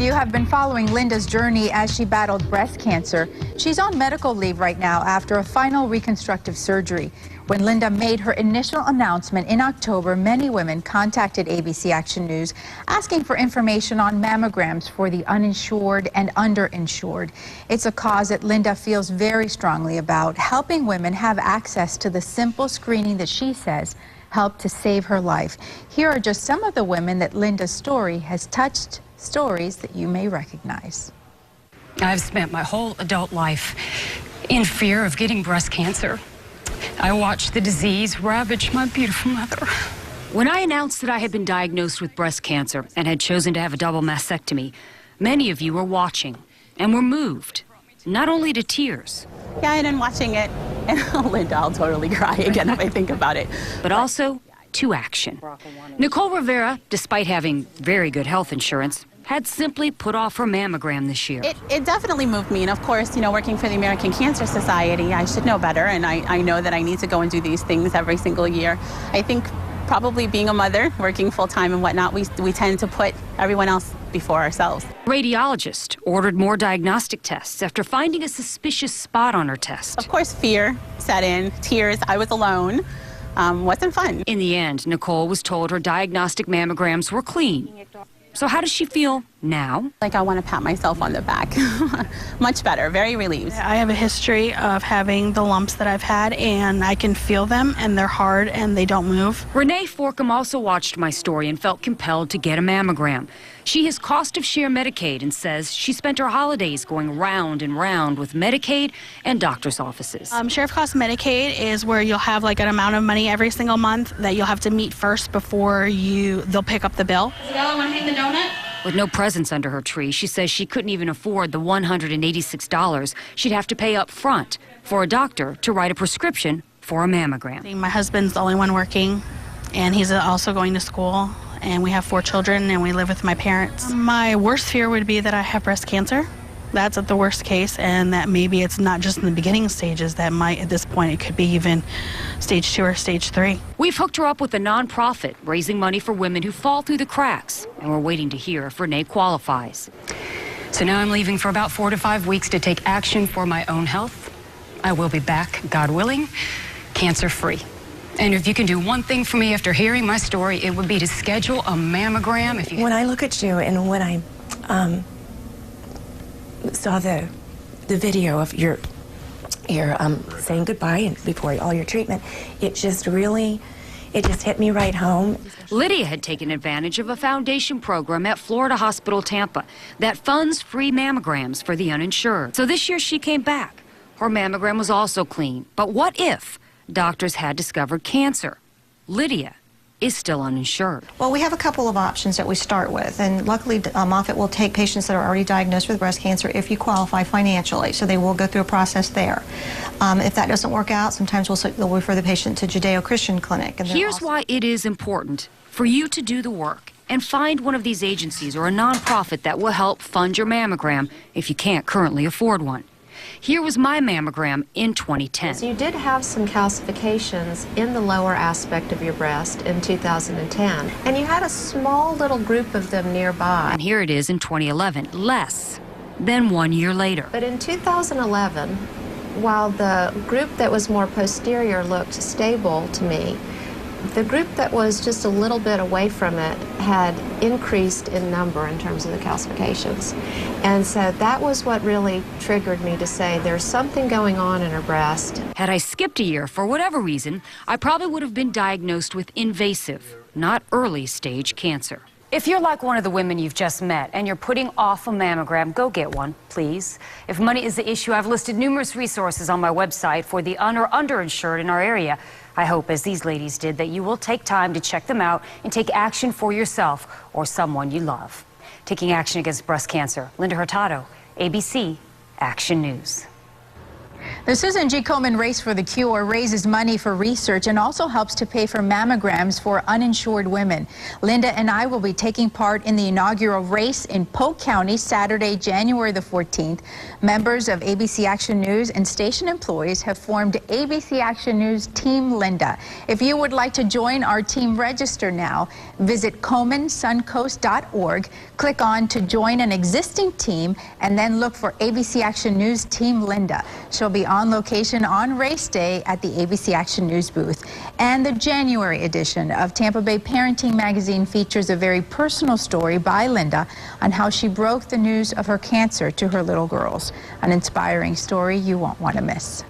of you have been following Linda's journey as she battled breast cancer. She's on medical leave right now after a final reconstructive surgery. When Linda made her initial announcement in October, many women contacted ABC Action News asking for information on mammograms for the uninsured and underinsured. It's a cause that Linda feels very strongly about, helping women have access to the simple screening that she says helped to save her life. Here are just some of the women that Linda's story has touched, stories that you may recognize. I've spent my whole adult life in fear of getting breast cancer. I watched the disease ravage my beautiful mother. When I announced that I had been diagnosed with breast cancer and had chosen to have a double mastectomy, many of you were watching and were moved, not only to tears. Yeah, and in watching it, and Linda, I'll totally cry again if I think about it. But also to action. Nicole Rivera, despite having very good health insurance, had simply put off her mammogram this year. It definitely moved me, and of course, you know, working for the American Cancer Society, I should know better, and I know that I need to go and do these things every single year. I think probably being a mother, working full-time and whatnot, we tend to put everyone else before ourselves. Radiologist ordered more diagnostic tests after finding a suspicious spot on her test. Of course, fear set in, tears, I was alone. Wasn't fun. In the end, Nicole was told her diagnostic mammograms were clean. So how does she feel now? Like I want to pat myself on the back. Much better, very relieved. I have a history of having the lumps that I've had, and I can feel them, and they're hard, and they don't move. Renee Forkham also watched my story and felt compelled to get a mammogram. She has cost of share Medicaid and says she spent her holidays going round and round with Medicaid and doctor's offices. Share of cost Medicaid is where you'll have like an amount of money every single month that you'll have to meet first before they'll pick up the bill. Y'all want to hang the donut? With no presents under her tree, she says she couldn't even afford the $186 she'd have to pay up front for a doctor to write a prescription for a mammogram. My husband's the only one working, and he's also going to school, and we have 4 children, and we live with my parents. My worst fear would be that I have breast cancer. That's at the worst case, and that maybe it's not just in the beginning stages. That might, at this point, it could be even stage 2 or stage 3. We've hooked her up with a nonprofit raising money for women who fall through the cracks, and we're waiting to hear if Renee qualifies. So now I'm leaving for about 4 to 5 weeks to take action for my own health. I will be back, God willing, cancer-free. And if you can do one thing for me after hearing my story, it would be to schedule a mammogram. When I look at you and when I saw the video of your saying goodbye and before all your treatment, it just hit me right home. Lydia had taken advantage of a foundation program at Florida Hospital Tampa that funds free mammograms for the uninsured. So this year she came back. Her mammogram was also clean. But what if doctors had discovered cancer? Lydia is still uninsured. Well, we have a couple of options that we start with, and luckily Moffitt will take patients that are already diagnosed with breast cancer if you qualify financially, so they will go through a process there. If that doesn't work out, sometimes they'll refer the patient to Judeo-Christian Clinic. And here's why it is important for you to do the work and find one of these agencies or a nonprofit that will help fund your mammogram if you can't currently afford one. Here was my mammogram in 2010. So you did have some calcifications in the lower aspect of your breast in 2010, and you had a small little group of them nearby. And here it is in 2011, less than 1 year later. But in 2011, while the group that was more posterior looked stable to me, the group that was just a little bit away from it had increased in number in terms of the calcifications. And so that was what really triggered me to say there's something going on in her breast. Had I skipped a year for whatever reason, I probably would have been diagnosed with invasive, not early stage cancer. If you're like one of the women you've just met and you're putting off a mammogram, go get one, please. If money is the issue, I've listed numerous resources on my website for the un- or underinsured in our area. I hope, as these ladies did, that you will take time to check them out and take action for yourself or someone you love. Taking action against breast cancer. Linda Hurtado, ABC Action News. The Susan G. Komen Race for the Cure raises money for research and also helps to pay for mammograms for uninsured women. Linda and I will be taking part in the inaugural race in Polk County Saturday, January the 14th. Members of ABC Action News and station employees have formed ABC Action News Team Linda. If you would like to join our team, register now. Visit KomenSuncoast.org, click on to join an existing team, and then look for ABC Action News Team Linda. She'll be on location on race day at the ABC Action News booth. And the January edition of Tampa Bay Parenting Magazine features a very personal story by Linda on how she broke the news of her cancer to her little girls. An inspiring story you won't want to miss.